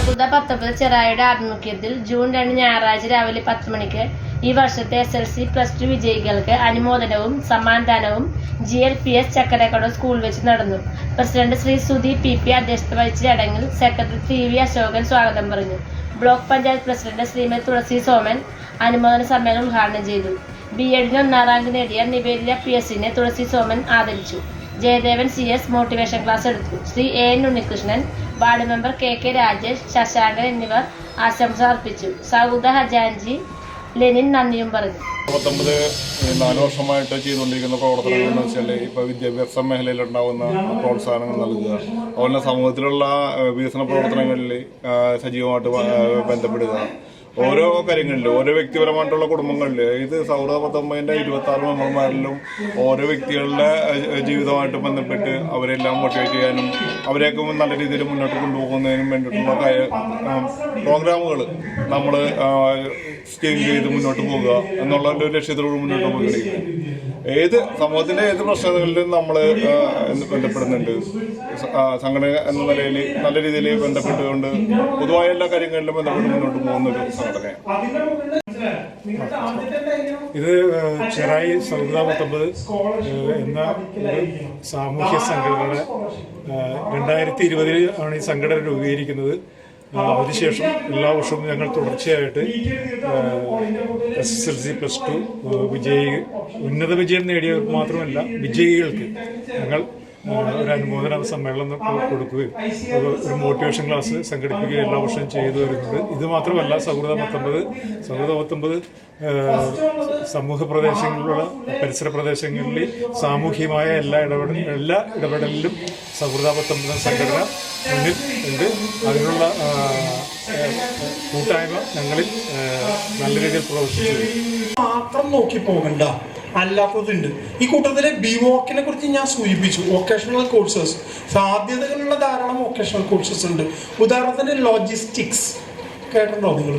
സൗഹൃദ 19 ചെറായിയുടെ ആഭിമുഖ്യത്തിൽ ജൂൺ 2 ഞായറാഴ്ച രാവിലെ 10 മണിക്ക് ഈ വർഷത്തെ SLC+2 വിജയികൾക്ക് അനുമോദനവും സമ്മാനദാനവും GLPS ചക്കരക്കട സ്കൂൾ വെച്ച് നടന്നു. പ്രസിഡന്റ് ശ്രീ സുധി PP അധ്യക്ഷത വഹിച്ച ചടങ്ങിൽ സെക്രട്ടറി TV അശോകൻ സ്വാഗതം പറഞ്ഞു. ബ്ലോക്ക് പഞ്ചായത്ത് പ്രസിഡന്റ് ശ്രീമതി തുളസി സോമൻ അനുമോദന സമ്മേളനം ഉദ്ഘാടനം ചെയ്തു. BEd 1ാം റാങ്ക് നേടിയ നിവേദിത PS-നെ തുളസി സോമൻ ആദരിച്ചു. ജയദേവൻ CS മോട്ടിവേഷൻ ക്ലാസ് എടുത്തു. Shri AN Unnikrishnan, ward member KK Rajesh, Shashankan എന്നിവർ ആശംസ അർപ്പിച്ചു. സൗദ ഹജാൻജി, ലെനിൻ നന്ദിയും പറഞ്ഞു. 4 വർഷമായിട്ട് ചെയ്തുകൊണ്ടിരിക്കുന്ന പ്രവർത്തനങ്ങൾ എന്ന് വെച്ചാൽ ഇപ്പോൾ വിദ്യാഭ്യാസ മേഖലയിലുണ്ടാകുന്ന പ്രോത്സാഹനങ്ങൾ നൽകുക, അതുപോലെ സമൂഹത്തിലുള്ള വികസന പ്രവർത്തനങ്ങളിൽ സജീവമായിട്ട് ബന്ധപ്പെടുക, ഓരോ കാര്യങ്ങളിലും ഓരോ വ്യക്തിപരമായിട്ടുള്ള കുടുംബങ്ങളിൽ ഇത് സൗഹൃദ 19ന്റെ 26 മെമ്പർമാരിലും ഓരോ വ്യക്തികളുടെ ജീവിതമായിട്ട് ബന്ധപ്പെട്ട് അവരെല്ലാം മോട്ടിവേറ്റ് ചെയ്യാനും അവരെയൊക്കെ നല്ല രീതിയിൽ മുന്നോട്ട് കൊണ്ടുപോകുന്നതിനും വേണ്ടിയിട്ടുള്ള പ്രോഗ്രാമുകൾ നമ്മൾ സ്കീം ചെയ്ത് മുന്നോട്ട് പോകുക എന്നുള്ള ഒരു ലക്ഷ്യത്തോട് മുന്നോട്ട് പോവുകയാണ്. ഏത് സമൂഹത്തിന്റെ ഏത് പ്രശ്നങ്ങളിലും നമ്മൾ ബന്ധപ്പെടുന്നുണ്ട്. സംഘടന എന്ന നിലയിൽ നല്ല രീതിയിൽ ബന്ധപ്പെട്ടുകൊണ്ട് പൊതുവായ എല്ലാ കാര്യങ്ങളിലും ബന്ധപ്പെട്ട് മുന്നോട്ട് പോകുന്ന ഒരു സംഘടനയാണ് ഇത്. ചെറായി സൗഹൃദ 19 എന്ന സാമൂഹ്യ സംഘടനയുടെ 2020 ആണ് ഈ സംഘടന രൂപീകരിക്കുന്നത്. അതിനുശേഷം എല്ലാ വർഷവും ഞങ്ങൾ തുടർച്ചയായിട്ട് SLC+2 ഉന്നത വിജയം നേടിയവർക്ക് മാത്രമല്ല വിജയികൾക്ക് ഞങ്ങൾ ഒരു അനുമോദന സമ്മേളനം കൊടുക്കുകയും ഒരു മോട്ടിവേഷൻ ക്ലാസ് സംഘടിപ്പിക്കുകയും എല്ലാ വർഷവും ചെയ്തു വരുന്നുണ്ട്. ഇത് മാത്രമല്ല സൗഹൃദ 19 സമൂഹ പ്രദേശങ്ങളിലുള്ള പരിസര പ്രദേശങ്ങളിൽ സാമൂഹികമായ എല്ലാ ഇടപെടലിലും സൗഹൃദ 19 സംഘടന മുന്നിൽ ഉണ്ട്. അതിനുള്ള കൂട്ടായ്മ ഞങ്ങളിൽ നല്ല രീതിയിൽ പ്രവർത്തിച്ചു. മാത്രം നോക്കി പോകണ്ട, അല്ലാത്തതുണ്ട്. ഈ കൂട്ടത്തിലെ BVOC-നെ കുറിച്ച് ഞാൻ സൂചിപ്പിച്ചു. വൊക്കേഷണൽ കോഴ്സസ്, സാധ്യതകളുള്ള ധാരാളം വൊക്കേഷണൽ കോഴ്സസ് ഉണ്ട്. ഉദാഹരണത്തിന് ലോജിസ്റ്റിക്സ് കേട്ടിട്ടുണ്ടോ നിങ്ങൾ?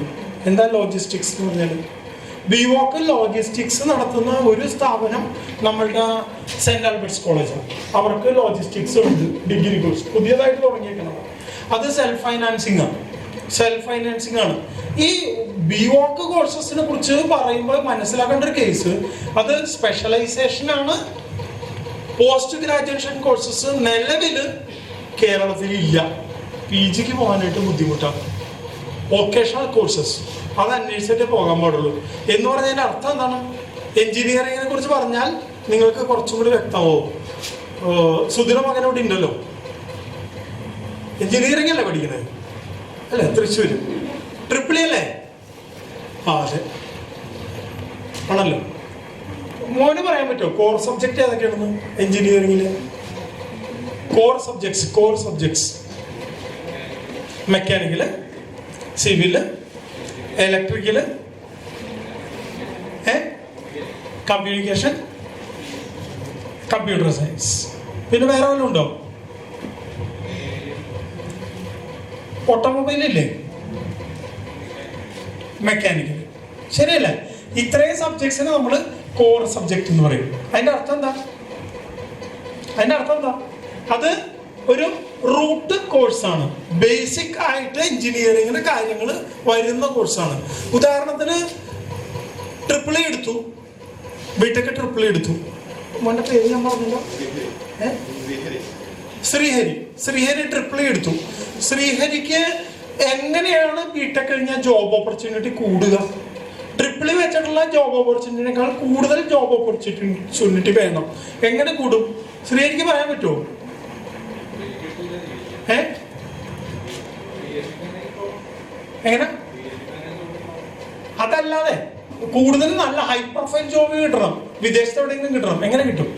എന്താ ലോജിസ്റ്റിക്സ് എന്ന് പറഞ്ഞാൽ? BVOC ലോജിസ്റ്റിക്സ് നടത്തുന്ന ഒരു സ്ഥാപനം നമ്മളുടെ സെന്റ് ആൽബർട്ട്സ് കോളേജാണ്. അവർക്ക് ലോജിസ്റ്റിക്സ് ഉണ്ട്, ഡിഗ്രി കോഴ്സ് പുതിയതായിട്ട് തുടങ്ങിയിരിക്കണം. അത് സെൽഫ് ഫൈനാൻസിങ് ആണ്. ഈ BVOC കോഴ്സസിനെ കുറിച്ച് പറയുമ്പോൾ മനസ്സിലാക്കേണ്ട ഒരു കേസ്, അത് സ്പെഷ്യലൈസേഷൻ ആണ്. പോസ്റ്റ് ഗ്രാജുവേഷൻ കോഴ്സസ് നിലവിൽ കേരളത്തിൽ ഇല്ല. PGക്ക് പോകാനായിട്ട് ബുദ്ധിമുട്ടാണ്. വൊക്കേഷണൽ കോഴ്സസ് അത് അന്വേഷിച്ചിട്ടേ പോകാൻ പാടുള്ളൂ. എന്ന് പറഞ്ഞതിന്റെ അർത്ഥം എന്താണ്? എഞ്ചിനീയറിങ്ങിനെ കുറിച്ച് പറഞ്ഞാൽ നിങ്ങൾക്ക് കുറച്ചും കൂടി വ്യക്തമാവും. സുധീര മകൻ ഇവിടെ ഉണ്ടല്ലോ, എഞ്ചിനീയറിംഗ് അല്ലേ പഠിക്കുന്നത്? അല്ലേ? തൃശ്ശൂര് ട്രിപ്പിൾ അല്ലേ? അതെ ആണല്ലോ. മോന് പറയാൻ പറ്റുമോ കോർ സബ്ജക്റ്റ് ഏതൊക്കെയാണെന്ന് എഞ്ചിനീയറിംഗില്? Core subjects mechanical, civil, electrical, communication, computer science. പിന്നെ വേറെ വല്ലതും ഉണ്ടോ? ഓട്ടോമൊബൈലില്ലേ? മെക്കാനിക്കൽ. ശരിയല്ലേ? ഇത്രയും സബ്ജക്ട്സിനെ നമ്മൾ കോർ സബ്ജക്ട് എന്ന് പറയും. അതിന്റെ അർത്ഥം എന്താ? അത് ഒരു റൂട്ട് കോഴ്സാണ്. ബേസിക് ആയിട്ട് എഞ്ചിനീയറിംഗിന് കാര്യങ്ങൾ വരുന്ന കോഴ്സാണ്. ഉദാഹരണത്തിന് ട്രിപ്പിൾ എടുത്തു, BTech ട്രിപ്പിൾ എടുത്തു. മോന്റെ പേര് ഞാൻ പറഞ്ഞല്ലോ, ശ്രീഹരി ട്രിപ്പിൾ എടുത്തു. ശ്രീഹരിക്ക് എങ്ങനെയാണ് BTech കഴിഞ്ഞാൽ ജോബ് ഓപ്പർച്യൂണിറ്റി കൂടുക? ട്രിപ്പിൾ വെച്ചിട്ടുള്ള ജോബ് ഓപ്പർച്യൂണിറ്റിനേക്കാൾ കൂടുതൽ ജോബ് ഓപ്പർച്യൂണിറ്റി വേണം. എങ്ങനെ കൂടും? ശ്രീഹരിക്ക് പറയാൻ പറ്റുമോ? എങ്ങനെ? അതല്ലാതെ കൂടുതൽ നല്ല ഹൈ പ്രൊഫൈൽ ജോബ് കിട്ടണം, വിദേശത്ത് എവിടെയെങ്കിലും കിട്ടണം. എങ്ങനെ കിട്ടും?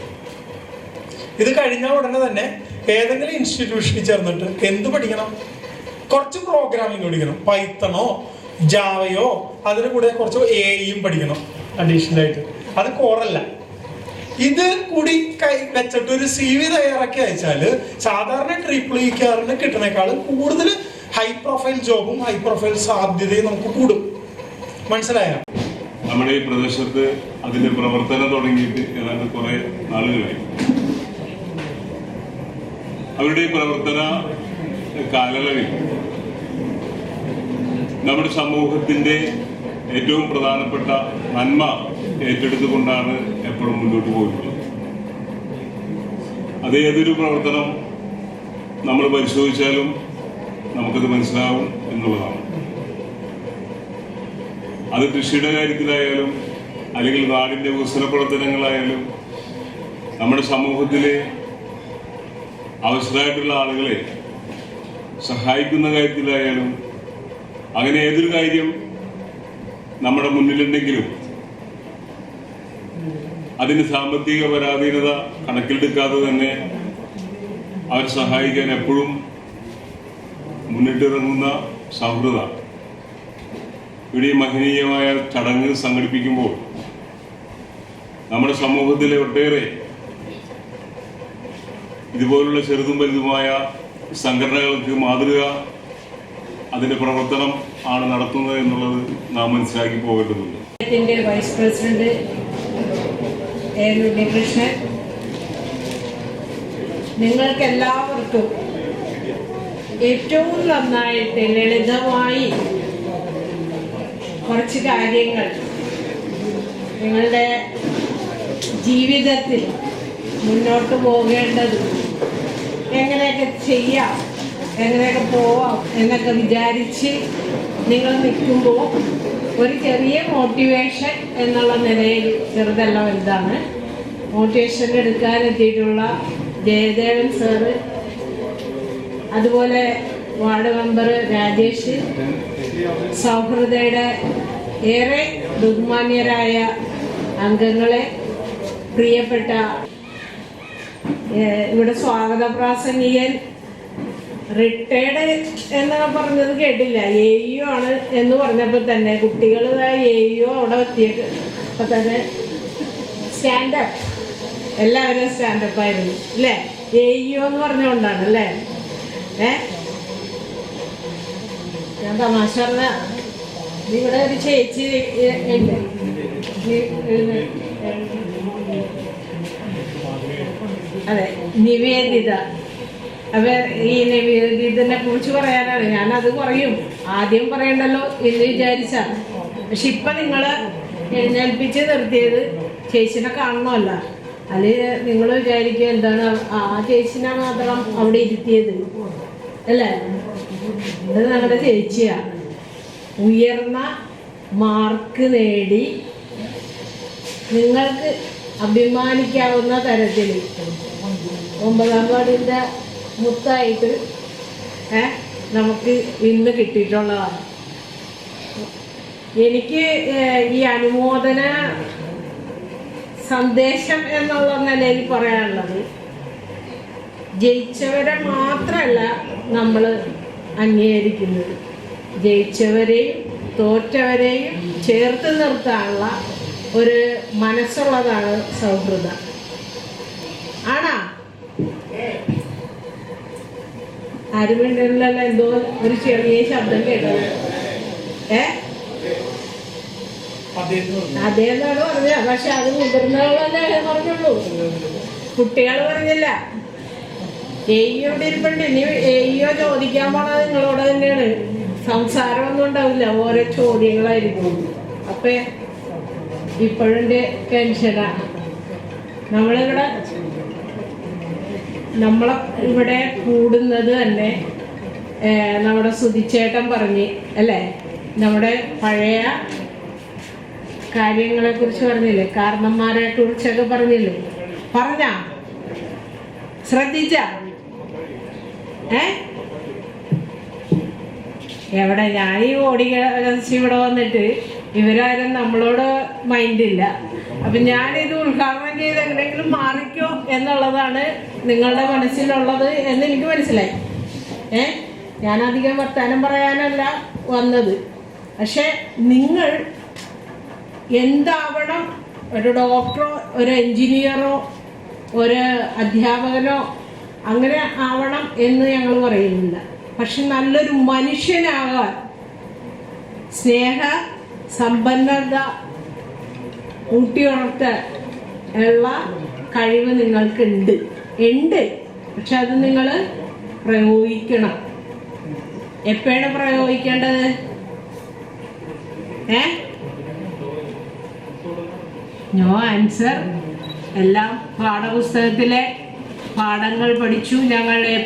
ഇത് കഴിഞ്ഞ ഉടനെ തന്നെ ഏതെങ്കിലും ഇൻസ്റ്റിറ്റ്യൂഷനിൽ ചേർന്നിട്ട് എന്ത് പഠിക്കണം? കുറച്ച് പ്രോഗ്രാമിംഗ് പഠിക്കണം, പൈത്തണോ ജാവയോ, അതിന് കൂടെ കുറച്ച് AI പഠിക്കണം അഡീഷണൽ ആയിട്ട്. അത് കോറല്ല. ഇത് കൂടി വെച്ചിട്ട് ഒരു CV തയ്യാറാക്കി അയച്ചാല് സാധാരണ ട്രിപ്പിൾ കിട്ടുന്നേക്കാളും കൂടുതൽ ഹൈ പ്രൊഫൈൽ ജോബും ഹൈ പ്രൊഫൈൽ സാധ്യതയും നമുക്ക് കൂടും. മനസ്സിലായോ? നമ്മുടെ ഈ പ്രദേശത്ത് അതിന്റെ പ്രവർത്തനം തുടങ്ങിയിട്ട് ഏതാണ്ട് കുറെ നാളുകളായി. അവരുടെ ഈ പ്രവർത്തന കാലയളവിൽ നമ്മുടെ സമൂഹത്തിന്റെ ഏറ്റവും പ്രധാനപ്പെട്ട നന്മ ഏറ്റെടുത്തുകൊണ്ടാണ് എപ്പോഴും മുന്നോട്ട് പോയിട്ടുള്ളത്. അത് ഏതൊരു പ്രവർത്തനം നമ്മൾ പരിശോധിച്ചാലും നമുക്കത് മനസ്സിലാവും എന്നുള്ളതാണ്. അത് കൃഷിയുടെ കാര്യത്തിലായാലും അല്ലെങ്കിൽ നാടിന്റെ വികസന പ്രവർത്തനങ്ങളായാലും നമ്മുടെ സമൂഹത്തിലെ അവസരമായിട്ടുള്ള ആളുകളെ സഹായിക്കുന്ന കാര്യത്തിലായാലും അങ്ങനെ ഏതൊരു കാര്യം നമ്മുടെ മുന്നിലുണ്ടെങ്കിലും അതിന് സാമ്പത്തിക പരാധീനത കണക്കിലെടുക്കാതെ തന്നെ അവരെ സഹായിക്കാൻ എപ്പോഴും മുന്നിട്ടിറങ്ങുന്ന സൗഹൃദ ഇവിടെ ഈ മഹനീയമായ ചടങ്ങ് സംഘടിപ്പിക്കുമ്പോൾ നമ്മുടെ സമൂഹത്തിലെ ഒട്ടേറെ ഇതുപോലുള്ള ചെറുതും വലുതുമായ സംഘടനകൾക്ക് മാതൃക അതിന്റെ പ്രവർത്തനം ആണ് നടത്തുന്നത് എന്നുള്ളത് നാം മനസ്സിലാക്കി പോകേണ്ടതുണ്ട്. വൈസ് പ്രസിഡന്റ് ഉണ്ണികൃഷ്ണൻ, നിങ്ങൾക്ക് എല്ലാവർക്കും ഏറ്റവും നന്നായിട്ട് ലളിതമായി കുറച്ച് കാര്യങ്ങൾ നിങ്ങളുടെ ജീവിതത്തിൽ മുന്നോട്ട് പോകേണ്ടത് എങ്ങനെയൊക്കെ ചെയ്യാം, എങ്ങനെയൊക്കെ പോവാം എന്നൊക്കെ വിചാരിച്ച് നിങ്ങൾ നിൽക്കുമ്പോൾ ഒരു ചെറിയ മോട്ടിവേഷൻ എന്നുള്ള നിലയിൽ, ചെറുതല്ല വലുതാണ്, മോട്ടിവേഷൻ എടുക്കാനെത്തിയിട്ടുള്ള ജയദേവൻ സാറ്, അതുപോലെ വാർഡ് മെമ്പർ രാജേഷ്, സൗഹൃദയുടെ ഏറെ ബഹുമാന്യരായ അംഗങ്ങളെ, പ്രിയപ്പെട്ട ഇവിടെ സ്വാഗത പ്രാസംഗികൻ റിട്ടയർഡ് എന്നൊക്കെ പറഞ്ഞത് കേട്ടില്ല, AEO ആണ് എന്ന് പറഞ്ഞപ്പോൾ തന്നെ കുട്ടികൾ AEO അവിടെ എത്തിയപ്പോൾ തന്നെ സ്റ്റാൻഡപ്പ്, എല്ലാവരും സ്റ്റാൻഡപ്പ് ആയിരുന്നു അല്ലേ? AEO എന്ന് പറഞ്ഞുകൊണ്ടാണ് അല്ലേ? ഞാൻ തമാശ പറഞ്ഞ ഇവിടെ ഒരു ചേച്ചി ഉണ്ട്, അതെ, നിവേദിത. അപ്പൊ ഈ നിവേദിതനെ കുറിച്ച് പറയാനാണ് ഞാനത് പറയും, ആദ്യം പറയണ്ടല്ലോ എന്ന് വിചാരിച്ചാണ്. പക്ഷെ ഇപ്പൊ നിങ്ങള് എഴുന്നേൽപ്പിച്ച് നിർത്തിയത് ചേച്ചിനെ കാണണമല്ല, അല്ലെങ്കിൽ നിങ്ങൾ വിചാരിക്കുക എന്താണ് ആ ചേച്ചിനെ മാത്രം അവിടെ ഇരുത്തിയത് അല്ലേ? ഇത് നമ്മുടെ ചേച്ചിയാണ്. ഉയർന്ന മാർക്ക് നേടി നിങ്ങൾക്ക് അഭിമാനിക്കാവുന്ന തരത്തിൽ 9ാം വാർഡിൻ്റെ മുത്തായിട്ട് നമുക്ക് ഇന്ന് കിട്ടിയിട്ടുള്ളതാണ്. എനിക്ക് ഈ അനുമോദന സന്ദേശം എന്നുള്ള നിലയിൽ പറയാനുള്ളത്, ജയിച്ചവരെ മാത്രമല്ല നമ്മൾ അംഗീകരിക്കുന്നത്, ജയിച്ചവരെയും തോറ്റവരെയും ചേർത്ത് നിർത്താനുള്ള ഒരു മനസ്സുള്ളതാണ് സൗഹൃദ. ആണാ? ആരും വേണ്ടല്ലോ, എന്തോ ഒരു ചെറിയ ശബ്ദം കേട്ടത്. അതേന്നാണ് പറഞ്ഞത്. പക്ഷെ അത് മുതിർന്നവളല്ലേ പറഞ്ഞുള്ളൂ, കുട്ടികൾ പറഞ്ഞില്ല. AEOയുടെ ഇരിപ്പുണ്ട്. ഇനി AEO ചോദിക്കാൻ പോണത് നിങ്ങളോട് തന്നെയാണ്. സംസാരമൊന്നും ഉണ്ടാവില്ല, ഓരോ ചോദ്യങ്ങളായിരിക്കും. അപ്പൊ ഇപ്പോഴെൻ്റെ ടെൻഷനാണ്. നമ്മളെ കൂടുന്നത് തന്നെ നമ്മുടെ സുധിച്ചേട്ടൻ പറഞ്ഞ് അല്ലേ, നമ്മുടെ പഴയ കാര്യങ്ങളെ കുറിച്ച് പറഞ്ഞില്ലേ, കാരണന്മാരെ കുറിച്ചൊക്കെ പറഞ്ഞില്ലേ, ശ്രദ്ധിച്ച എവിടെ ഞാൻ ഈ ഓടി ഇവിടെ വന്നിട്ട് ഇവരാരും നമ്മളോട് മൈൻഡില്ല. അപ്പൊ ഞാനിത് ഉദ്ഘാടനം ചെയ്ത് എങ്ങനെയെങ്കിലും മാറിക്കോ എന്നുള്ളതാണ് നിങ്ങളുടെ മനസ്സിലുള്ളത് എന്ന് എനിക്ക് മനസ്സിലായി. ഞാനധികം വർത്താനം പറയാനല്ല വന്നത്. പക്ഷെ നിങ്ങൾ എന്താവണം, ഒരു ഡോക്ടറോ ഒരു എഞ്ചിനീയറോ ഒരു അധ്യാപകനോ അങ്ങനെ ആവണം എന്ന് ഞങ്ങൾ പറയുന്നില്ല. പക്ഷെ നല്ലൊരു മനുഷ്യനാകാൻ സ്നേഹ സമ്പന്നത ഊട്ടിയുണർത്താൻ ഉള്ള കഴിവ് നിങ്ങൾക്കുണ്ട്. പക്ഷെ അത് നിങ്ങൾ പ്രയോഗിക്കണം. എപ്പോഴാണ് പ്രയോഗിക്കേണ്ടത്? No answer. എല്ലാം പാഠപുസ്തകത്തിലെ പാഠങ്ങൾ പഠിച്ചു, ഞങ്ങൾ A+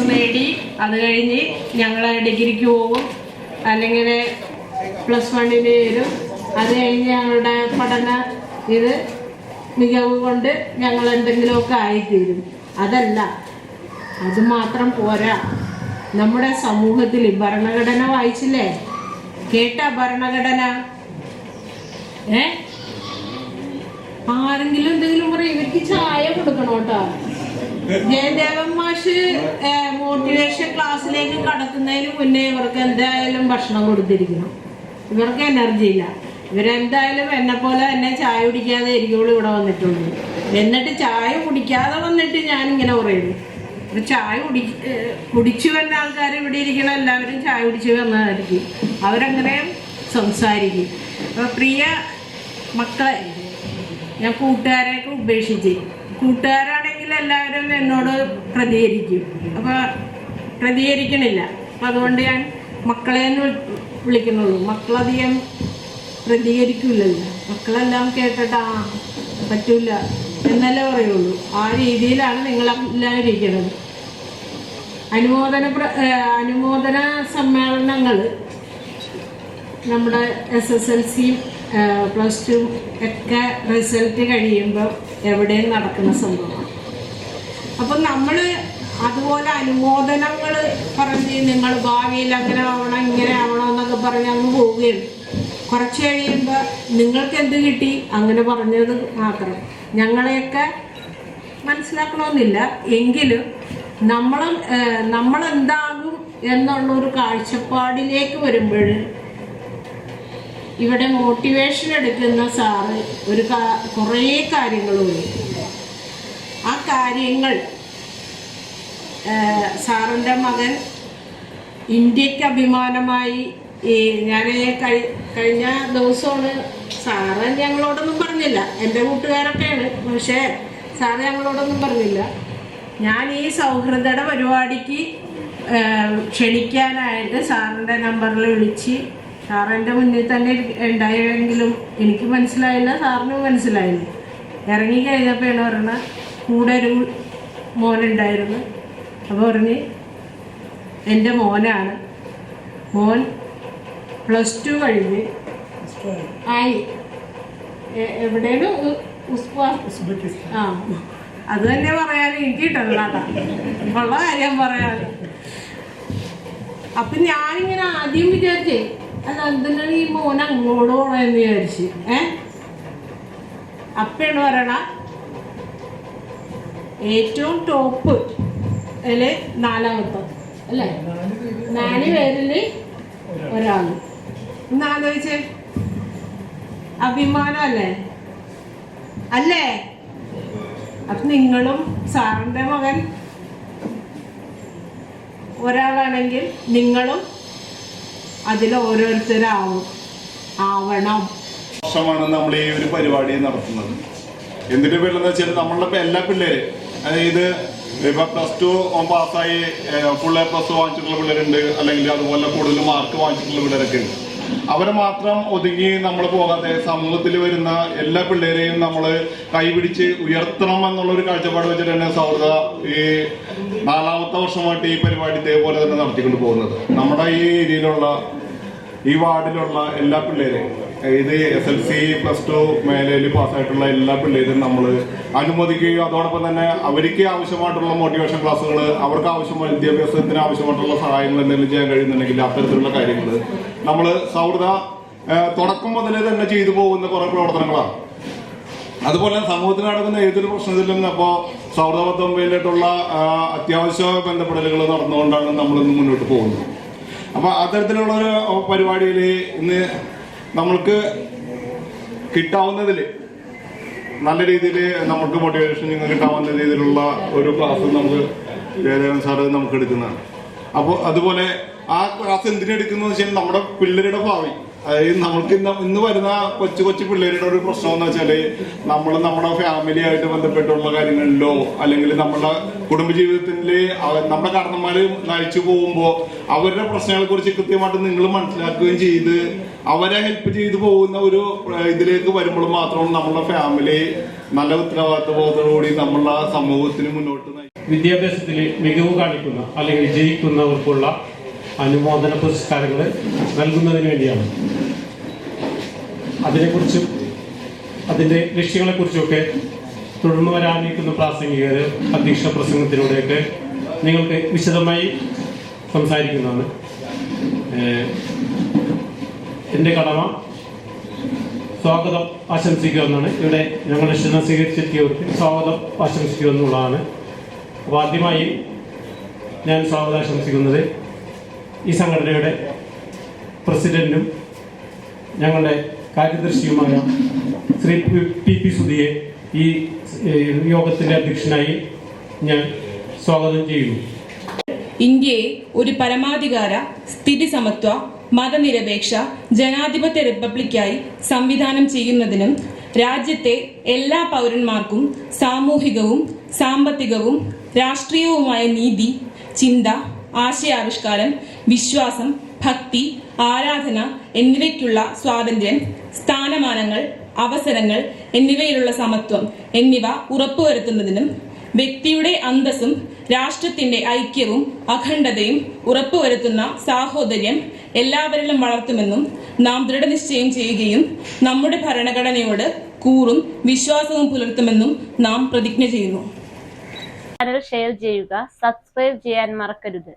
നേടി. അത് കഴിഞ്ഞ് ഞങ്ങൾ ഡിഗ്രിക്ക് പോകും, അല്ലെങ്കിൽ +1 വരും. അത് കഴിഞ്ഞ് ഞങ്ങളുടെ പഠന മികവ് കൊണ്ട് ഞങ്ങൾ എന്തെങ്കിലുമൊക്കെ ആയിത്തീരും. അതല്ല, അത് മാത്രം പോരാ. നമ്മുടെ സമൂഹത്തിൽ ഭരണഘടന വായിച്ചില്ലേ? കേട്ട ഭരണഘടന? ആരെങ്കിലും എന്തെങ്കിലും പറയും, ഇവർക്ക് ചായ കൊടുക്കണം കേട്ടോ. ജയദേവൻ മാഷ് മോട്ടിവേഷൻ ക്ലാസ്സിലേക്ക് കടക്കുന്നതിന് മുന്നേ ഇവർക്ക് എന്തായാലും ഭക്ഷണം കൊടുത്തിരിക്കണം. ഇവർക്ക് എനർജി ഇല്ല. ഇവരെന്തായാലും എന്നെ പോലെ തന്നെ ചായ കുടിക്കാതെ ഇരിക്കുള്ളൂ ഇവിടെ വന്നിട്ടുണ്ട്. എന്നിട്ട് ചായ കുടിക്കാതെ വന്നിട്ട് ഞാനിങ്ങനെ പറയുന്നു, ചായ കുടിച്ചു വന്ന ആൾക്കാർ ഇവിടെ ഇരിക്കണ എല്ലാവരും ചായ കുടിച്ചു വന്നതായിരിക്കും. അവരങ്ങനെ സംസാരിക്കും. അപ്പോൾ പ്രിയ മക്കളെ, ഞാൻ കൂട്ടുകാരെയൊക്കെ ഉപേക്ഷിച്ച്, കൂട്ടുകാരാണെങ്കിൽ എല്ലാവരും എന്നോട് പ്രതികരിക്കും. അപ്പോൾ പ്രതികരിക്കണില്ല. അപ്പം അതുകൊണ്ട് ഞാൻ മക്കളെ വിളിക്കുന്നുള്ളൂ. മക്കളധികം പ്രതികരിക്കില്ലല്ലോ. മക്കളെല്ലാം കേട്ടിട്ട് പറ്റൂല എന്നല്ലേ പറയുള്ളൂ. ആ രീതിയിലാണ് നിങ്ങളെല്ലാം ഇരിക്കുന്നത്. അനുമോദന സമ്മേളനങ്ങൾ നമ്മുടെ SSLC +2 ഒക്കെ റിസൾട്ട് കഴിയുമ്പോൾ എവിടെയും നടക്കുന്ന സംഭവമാണ്. അപ്പം നമ്മൾ അതുപോലെ അനുമോദനങ്ങൾ പറഞ്ഞ് നിങ്ങൾ ഭാവിയിൽ അങ്ങനെ ആവണം ഇങ്ങനെ ആവണം എന്നൊക്കെ പറഞ്ഞ് അങ്ങ് പോവുകയാണ്. കുറച്ച് കഴിയുമ്പോൾ നിങ്ങൾക്ക് എന്ത് കിട്ടി അങ്ങനെ പറഞ്ഞത് മാത്രം. ഞങ്ങളെയൊക്കെ മനസ്സിലാക്കണമെന്നില്ല, എങ്കിലും നമ്മളെന്താകും എന്നുള്ളൊരു കാഴ്ചപ്പാടിലേക്ക് വരുമ്പോൾ ഇവിടെ മോട്ടിവേഷൻ എടുക്കുന്ന സാറ് കുറേ കാര്യങ്ങളുണ്ട്. ആ കാര്യങ്ങൾ സാറിൻ്റെ മകൻ ഇന്ത്യക്ക് അഭിമാനമായി ഞാൻ കഴിഞ്ഞ ദിവസമാണ്, സാറ് ഞങ്ങളോടൊന്നും പറഞ്ഞില്ല, എൻ്റെ കൂട്ടുകാരൊക്കെയാണ്, പക്ഷേ സാറ് ഞങ്ങളോടൊന്നും പറഞ്ഞില്ല. ഞാൻ ഈ സൗഹൃദയുടെ പരിപാടിക്ക് ക്ഷണിക്കാനായിട്ട് സാറിൻ്റെ നമ്പറിൽ വിളിച്ച്, സാറിൻ്റെ മുന്നിൽ തന്നെ ഉണ്ടായെങ്കിലും എനിക്ക് മനസ്സിലായില്ല, സാറിനും മനസ്സിലായില്ല. ഇറങ്ങിക്കഴിഞ്ഞപ്പോഴാണ് പറഞ്ഞ കൂടെ ഒരു മോനുണ്ടായിരുന്നു. അപ്പോൾ പറഞ്ഞ് എൻ്റെ മോനാണ്, മോൻ +2 കഴിഞ്ഞ് ആയി. എവിടെയാണ്? അത് തന്നെ പറയാൻ എനിക്ക് കിട്ടണട്ടാ, ഉള്ള കാര്യം പറയാൻ. അപ്പം ഞാനിങ്ങനെ ആദ്യം വിചാരിച്ചേ, അല്ല എന്തിനാണ് ഈ മോൻ അങ്ങോട്ട് പോകണമെന്ന് വിചാരിച്ച്. അപ്പയാണ് പറയണ ഏറ്റവും ടോപ്പ് അതിൽ 4ാമത്തെ അല്ലേ, 4 പേരിൽ ഒരാൾ. ഒന്ന് ആലോചിച്ച്, അഭിമാനമല്ലേ അല്ലേ? അപ്പം നിങ്ങളും സാറിൻ്റെ മകൻ ഒരാളാണെങ്കിൽ നിങ്ങളും അതിൽ ഓരോരുത്തരാവണം. വർഷമാണ് നമ്മൾ ഈ ഒരു പരിപാടി നടത്തുന്നത്. എന്തിന്റെ പേരിലെന്ന് വെച്ചാൽ നമ്മളുടെ എല്ലാ പിള്ളേരും, അതായത് ഇപ്പം +2 പാസ്സായി ഫുൾ A+ വാങ്ങിച്ചിട്ടുള്ള പിള്ളേരുണ്ട്, അല്ലെങ്കിൽ അതുപോലെ കൂടുതൽ മാർക്ക് വാങ്ങിച്ചിട്ടുള്ള പിള്ളേരൊക്കെ ഉണ്ട്. അവരെ മാത്രം ഒതുങ്ങി നമ്മൾ പോകാതെ സമൂഹത്തിൽ വരുന്ന എല്ലാ പിള്ളേരെയും നമ്മൾ കൈപിടിച്ച് ഉയർത്തണം എന്നുള്ളൊരു കാഴ്ചപ്പാട് വെച്ചിട്ട് തന്നെ സൗഹൃദ ഈ 4ാമത്തെ വർഷമായിട്ട് ഈ പരിപാടി ഇതേപോലെ തന്നെ നടത്തിക്കൊണ്ട് പോകുന്നത്. നമ്മുടെ ഈ ഏരിയയിലുള്ള ഈ വാർഡിലുള്ള എല്ലാ പിള്ളേരെയും, ഇത് SSLC +2 മേഖലയിൽ പാസ്സായിട്ടുള്ള എല്ലാ പിള്ളേരും നമ്മൾ അനുമോദിക്കുകയും അതോടൊപ്പം തന്നെ അവർക്ക് ആവശ്യമായിട്ടുള്ള മോട്ടിവേഷൻ ക്ലാസ്സുകൾ, അവർക്ക് ആവശ്യമായ വിദ്യാഭ്യാസത്തിന് ആവശ്യമായിട്ടുള്ള സഹായങ്ങൾ എന്തെങ്കിലും ചെയ്യാൻ കഴിയുന്നുണ്ടെങ്കിൽ അത്തരത്തിലുള്ള കാര്യങ്ങൾ നമ്മൾ സൗഹൃദ തുടക്കം മുതലേ തന്നെ ചെയ്തു പോകുന്ന കുറെ പ്രവർത്തനങ്ങളാണ്. അതുപോലെ സമൂഹത്തിൽ നടക്കുന്ന ഏതൊരു പ്രശ്നത്തിലും ഇപ്പോൾ സൗഹൃദബദ്ധമായിട്ടുള്ള അത്യാവശ്യ ബന്ധപ്പെടലുകൾ നടന്നുകൊണ്ടാണ് നമ്മളിന്ന് മുന്നോട്ട് പോകുന്നത്. അപ്പോൾ അത്തരത്തിലുള്ളൊരു പരിപാടിയിൽ ഇന്ന് നമ്മൾക്ക് കിട്ടാവുന്നതിൽ നല്ല രീതിയിൽ നമുക്ക് മോട്ടിവേഷൻ കിട്ടാവുന്ന രീതിയിലുള്ള ഒരു ക്ലാസ് നമുക്ക് ജയദേവൻ സാറ് നമുക്ക് എടുക്കുന്നതാണ്. അപ്പോൾ അതുപോലെ ആ ക്ലാസ് എന്തിനെടുക്കുന്നു വെച്ചാൽ നമ്മുടെ പിള്ളേരുടെ ഭാവി, അതായത് നമ്മൾക്ക് ഇന്ന് വരുന്ന കൊച്ചു പിള്ളേരുടെ ഒരു പ്രശ്നം എന്ന് വെച്ചാല് നമ്മൾ നമ്മുടെ ഫാമിലി ആയിട്ട് ബന്ധപ്പെട്ടുള്ള കാര്യങ്ങളിലോ അല്ലെങ്കിൽ നമ്മുടെ കുടുംബജീവിതത്തില് നമ്മുടെ കാരണന്മാര് നയിച്ചു പോകുമ്പോൾ അവരുടെ പ്രശ്നങ്ങളെ കുറിച്ച് കൃത്യമായിട്ട് നിങ്ങൾ മനസ്സിലാക്കുകയും ചെയ്ത് അവരെ ഹെൽപ്പ് ചെയ്തു പോകുന്ന ഒരു ഇതിലേക്ക് വരുമ്പോൾ മാത്രമാണ് നമ്മുടെ ഫാമിലി നല്ല ഉത്തരവാദിത്വബോധത്തോടുകൂടി നമ്മളെ സമൂഹത്തിന് മുന്നോട്ട് നയിക്കും. വിദ്യാഭ്യാസത്തിൽ മികവ് കാണിക്കുന്ന അല്ലെങ്കിൽ വിജയിക്കുന്നവർക്കുള്ള അനുമോദന പുരസ്കാരങ്ങൾ നൽകുന്നതിന് വേണ്ടിയാണ്. അതിനെക്കുറിച്ചും അതിൻ്റെ ലക്ഷ്യങ്ങളെക്കുറിച്ചുമൊക്കെ തുടർന്ന് വരാനിരിക്കുന്ന പ്രാസംഗികർ അധ്യക്ഷ പ്രസംഗത്തിലൂടെയൊക്കെ നിങ്ങൾക്ക് വിശദമായി സംസാരിക്കുന്നതാണ്. എൻ്റെ കടമ സ്വാഗതം ആശംസിക്കുക എന്നാണ്. ഇവിടെ ഞങ്ങളുടെ ക്ഷണം സ്വീകരിച്ചെത്തിയവർക്ക് സ്വാഗതം ആശംസിക്കുക എന്നുള്ളതാണ്. അപ്പോൾ ആദ്യമായി ഞാൻ സ്വാഗതം ആശംസിക്കുന്നത് ഈ സംഘടനയുടെ പ്രസിഡന്റും ഞങ്ങളുടെ കാര്യദർശിയുമായ ശ്രീ പി സുധിയെ ഈ യോഗത്തിന്റെ അധ്യക്ഷനായി ഞാൻ സ്വാഗതം ചെയ്യുന്നു. ഇന്ത്യയെ ഒരു പരമാധികാര സ്ഥിതി സമത്വ മതനിരപേക്ഷ ജനാധിപത്യ റിപ്പബ്ലിക്കായി സംവിധാനം ചെയ്യുന്നതിനും രാജ്യത്തെ എല്ലാ പൗരന്മാർക്കും സാമൂഹികവും സാമ്പത്തികവും രാഷ്ട്രീയവുമായ നീതി, ചിന്ത, ആശയാവിഷ്കാരം, വിശ്വാസം, ഭക്തി, ആരാധന എന്നിവയ്ക്കുള്ള സ്വാതന്ത്ര്യം, സ്ഥാനമാനങ്ങൾ, അവസരങ്ങൾ എന്നിവയിലുള്ള സമത്വം എന്നിവ ഉറപ്പുവരുത്തുന്നതിനും വ്യക്തിയുടെ അന്തസ്സും രാഷ്ട്രത്തിന്റെ ഐക്യവും അഖണ്ഡതയും ഉറപ്പുവരുത്തുന്ന സാഹോദര്യം എല്ലാവരിലും വളർത്തുമെന്നും നാം ദൃഢനിശ്ചയം ചെയ്യുകയും നമ്മുടെ ഭരണഘടനയോട് കൂറും വിശ്വാസവും പുലർത്തുമെന്നും നാം പ്രതിജ്ഞ ചെയ്യുന്നു. ചാനൽ ഷെയർ ചെയ്യുക, സബ്സ്ക്രൈബ് ചെയ്യാൻ മറക്കരുത്.